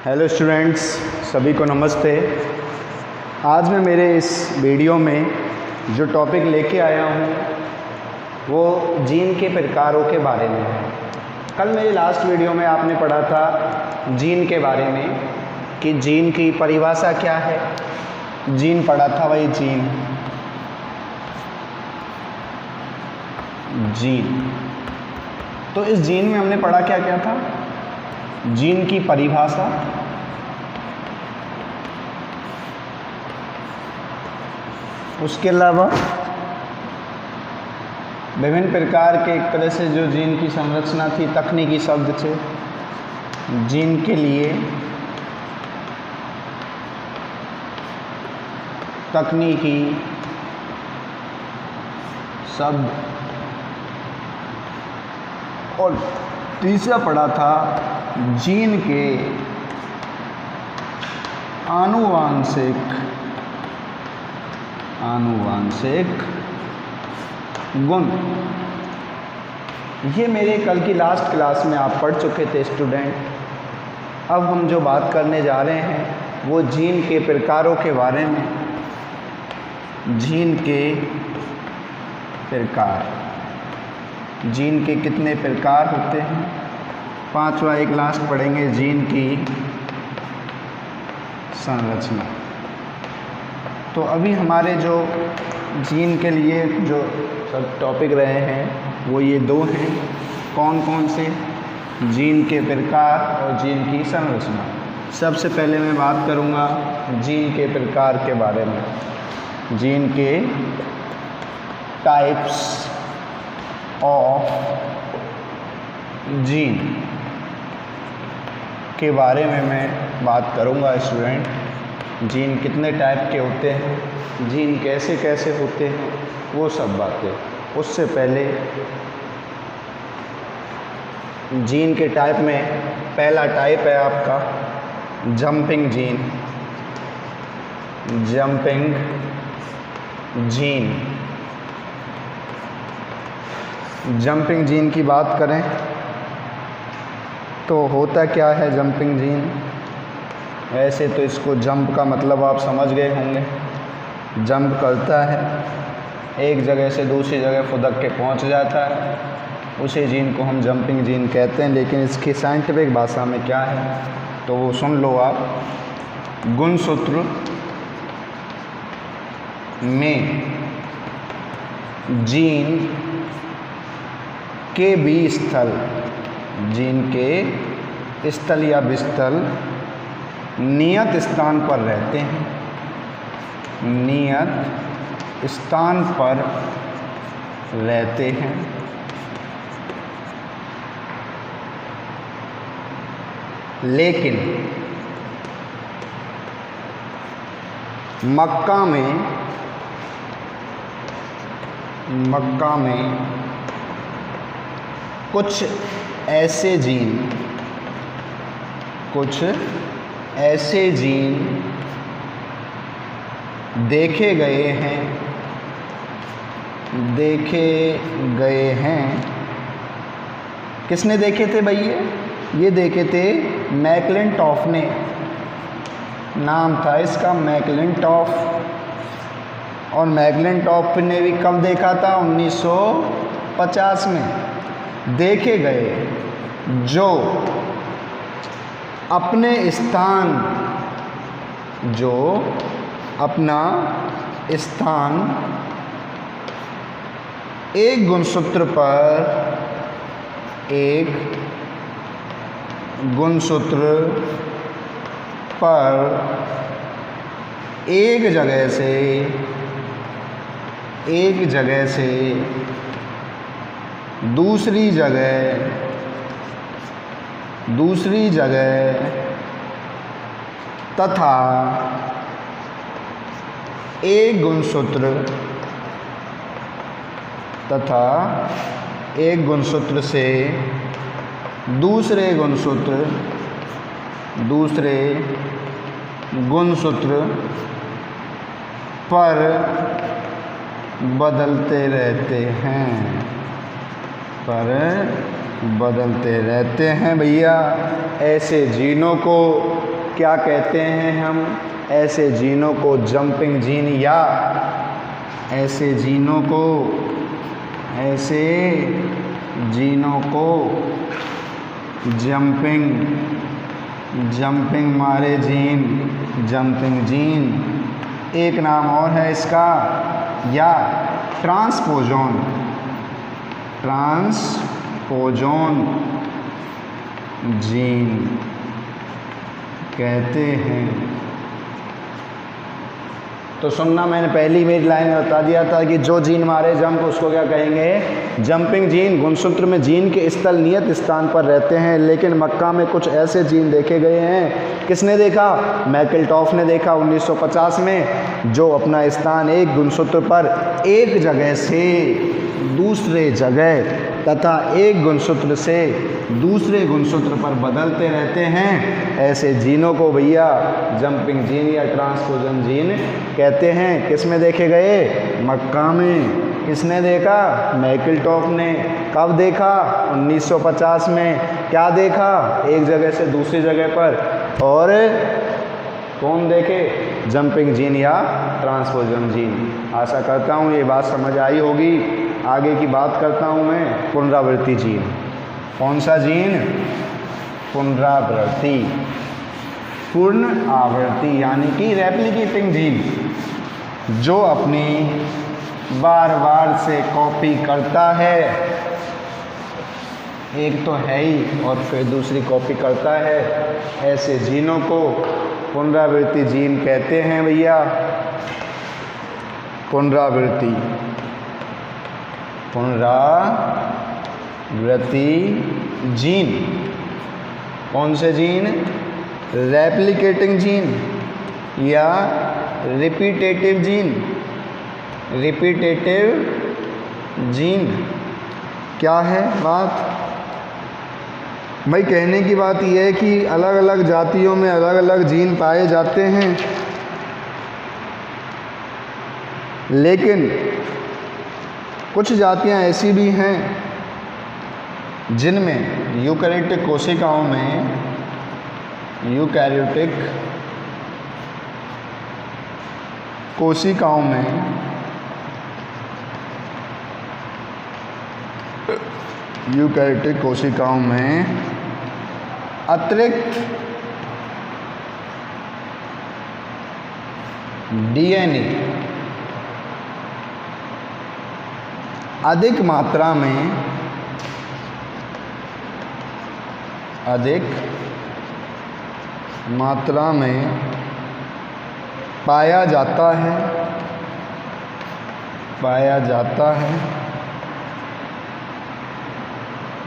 Hello students, सभी को नमस्ते। आज मैं मेरे इस वीडियो में जो टॉपिक लेके आया हूँ वो जीन के प्रकारों के बारे में है। कल मेरे लास्ट वीडियो में आपने पढ़ा था जीन के बारे में कि जीन की परिभाषा क्या है। जीन पढ़ा था भाई, जीन। तो इस जीन में हमने पढ़ा क्या क्या था? जीन की परिभाषा, उसके अलावा विभिन्न प्रकार के एक तरह से जो जीन की संरचना थी तकनीकी शब्द से जीन के लिए तकनीकी शब्द, और तीसरा पढ़ा था जीन के आनुवांशिक गुण। ये मेरे कल की लास्ट क्लास में आप पढ़ चुके थे स्टूडेंट। अब हम जो बात करने जा रहे हैं वो जीन के प्रकारों के बारे में। जीन के प्रकार, जीन के कितने प्रकार होते हैं? पांचवा एक लास्ट पढ़ेंगे, जीन की संरचना। तो अभी हमारे जो जीन के लिए जो सब टॉपिक रहे हैं वो ये दो हैं। कौन कौन से? जीन के प्रकार और जीन की संरचना। सबसे पहले मैं बात करूँगा जीन के प्रकार के बारे में। जीन के टाइप्स ऑफ जीन के बारे में मैं बात करूँगा स्टूडेंट। जीन कितने टाइप के होते हैं, जीन कैसे कैसे होते हैं, वो सब बातें। उससे पहले जीन के टाइप में पहला टाइप है आपका jumping gene. Jumping gene, jumping gene की बात करें तो होता क्या है जंपिंग जीन? ऐसे तो इसको जंप का मतलब आप समझ गए होंगे। जंप करता है, एक जगह से दूसरी जगह फुदक के पहुंच जाता है, उसी जीन को हम जंपिंग जीन कहते हैं। लेकिन इसकी साइंटिफिक भाषा में क्या है तो वो सुन लो आप। गुणसूत्र में जीन के स्थल, जीन के स्थल या विस्थल नियत स्थान पर रहते हैं। नियत स्थान पर रहते हैं। लेकिन मक्का में कुछ ऐसे जीन देखे गए हैं। किसने देखे थे भैया? ये देखे थे मैकलिंटॉफ ने। नाम था इसका मैकलिंटॉफ। और मैकलिंटॉफ ने भी कब देखा था? 1950 में देखे गए, जो अपना स्थान एक गुणसूत्र पर एक जगह से दूसरी जगह तथा एक गुणसूत्र से दूसरे गुणसूत्र पर बदलते रहते हैं। बदलते रहते हैं भैया। ऐसे जीनों को क्या कहते हैं हम? ऐसे जीनों को जंपिंग जीन, या ऐसे जीनों को जंपिंग मारे जीन, जंपिंग जीन। एक नाम और है इसका, या ट्रांसपोजोन जीन कहते हैं। तो सुनना, मैंने पहली मेरी लाइन में बता दिया था कि जो जीन मारे जंप उसको क्या कहेंगे? Jumping gene. गुणसूत्र में जीन के स्थल नियत स्थान पर रहते हैं, लेकिन मक्का में कुछ ऐसे जीन देखे गए हैं। किसने देखा? मैकल्टॉफ ने देखा 1950 में, जो अपना स्थान एक गुणसूत्र पर एक जगह से दूसरे जगह तथा एक गुणसूत्र से दूसरे गुणसूत्र पर बदलते रहते हैं। ऐसे जीनों को भैया जंपिंग जीन या ट्रांसपोजन जीन कहते हैं। किस में देखे गए? मक्का में। किसने देखा? मैकल्टॉफ ने। कब देखा? 1950 में। क्या देखा? एक जगह से दूसरी जगह पर। और कौन देखे? जंपिंग जीन या ट्रांसपोजन जीन। आशा करता हूँ ये बात समझ आई होगी। आगे की बात करता हूँ मैं पुनरावृत्ति जीन। कौन सा जीन? पुनरावृत्ति। पूर्ण आवृत्ति यानी कि रेप्लिकेटिंग जीन, जो अपनी बार बार से कॉपी करता है। एक तो है ही और फिर दूसरी कॉपी करता है। ऐसे जीनों को पुनरावृत्ति जीन कहते हैं भैया। पुनरावृत्ति जीन। कौन से जीन? रेप्लिकेटिंग जीन या रिपीटेटिव जीन। रिपीटेटिव जीन क्या है बात? भाई कहने की बात यह है कि अलग अलग जातियों में अलग अलग जीन पाए जाते हैं, लेकिन कुछ जातियां ऐसी भी हैं जिनमें यूकैरियोटिक कोशिकाओं में यूकैरियोटिक कोशिकाओं में अतिरिक्त डीएनए अधिक मात्रा में पाया जाता है।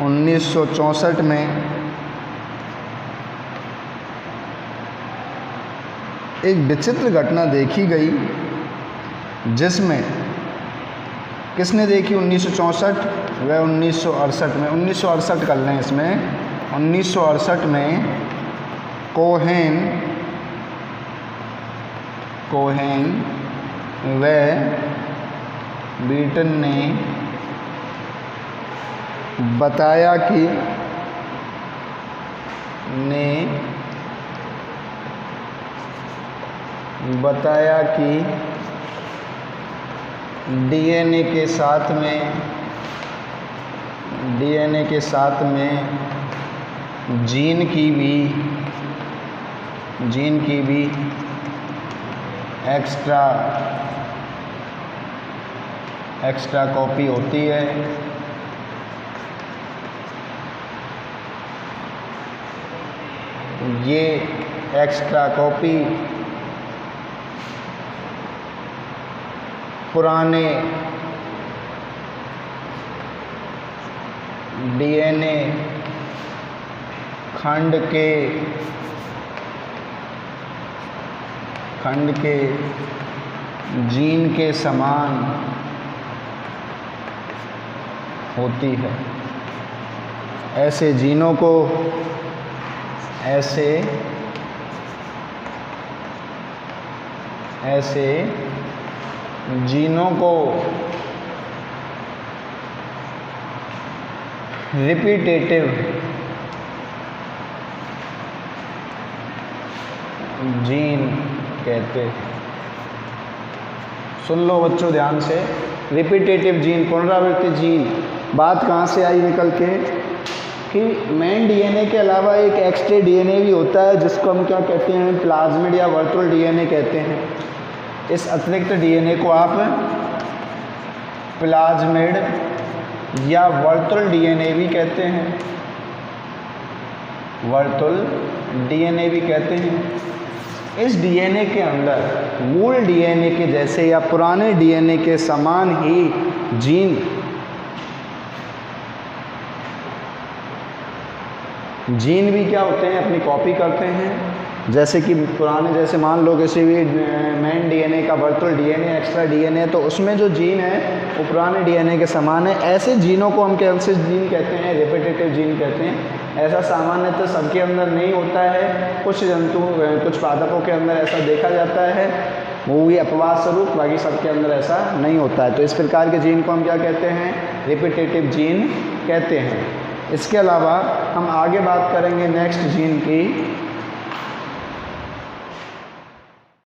1964 में एक विचित्र घटना देखी गई, जिसमें किसने देखी? 1964 व 1968 में। 1968 कर लें इसमें। 1968 में कोहेन व बीटन ने बताया कि डीएनए के साथ में जीन की भी एक्स्ट्रा कॉपी होती है। ये एक्स्ट्रा कॉपी पुराने डीएनए खंड के जीन के समान होती है। ऐसे जीनों को रिपीटेटिव जीन कहते हैं। सुन लो बच्चों ध्यान से, रिपीटेटिव जीन, पुनरावृत्ति जीन, बात कहाँ से आई निकल के कि मेन डीएनए के अलावा एक एक्स्ट्रा डीएनए भी होता है जिसको हम क्या कहते हैं, प्लाज्मिड या वर्तुल डीएनए कहते हैं। इस अतिरिक्त डीएनए को आप प्लाज्मिड या वर्तुल डीएनए भी कहते हैं, वर्तुल डीएनए भी कहते हैं। इस डीएनए के अंदर मूल डीएनए के जैसे या पुराने डीएनए के समान ही जीन भी क्या होते हैं, अपनी कॉपी करते हैं। जैसे कि पुराने, जैसे मान लो किसी भी मेन डीएनए का वर्तुल डीएनए, एक्स्ट्रा डीएनए, तो उसमें जो जीन है वो पुराने डीएनए के समान है। ऐसे जीनों को हम कैंसर जीन कहते हैं, रिपीटेटिव जीन कहते हैं। ऐसा सामान्यतः सबके अंदर नहीं होता है, कुछ जंतु, कुछ पादपों के अंदर ऐसा देखा जाता है, वो भी अपवाद स्वरूप, बाकी सबके अंदर ऐसा नहीं होता है। तो इस प्रकार के जीन को हम क्या कहते हैं, रिपीटेटिव जीन कहते हैं। इसके अलावा हम आगे बात करेंगे नेक्स्ट जीन की,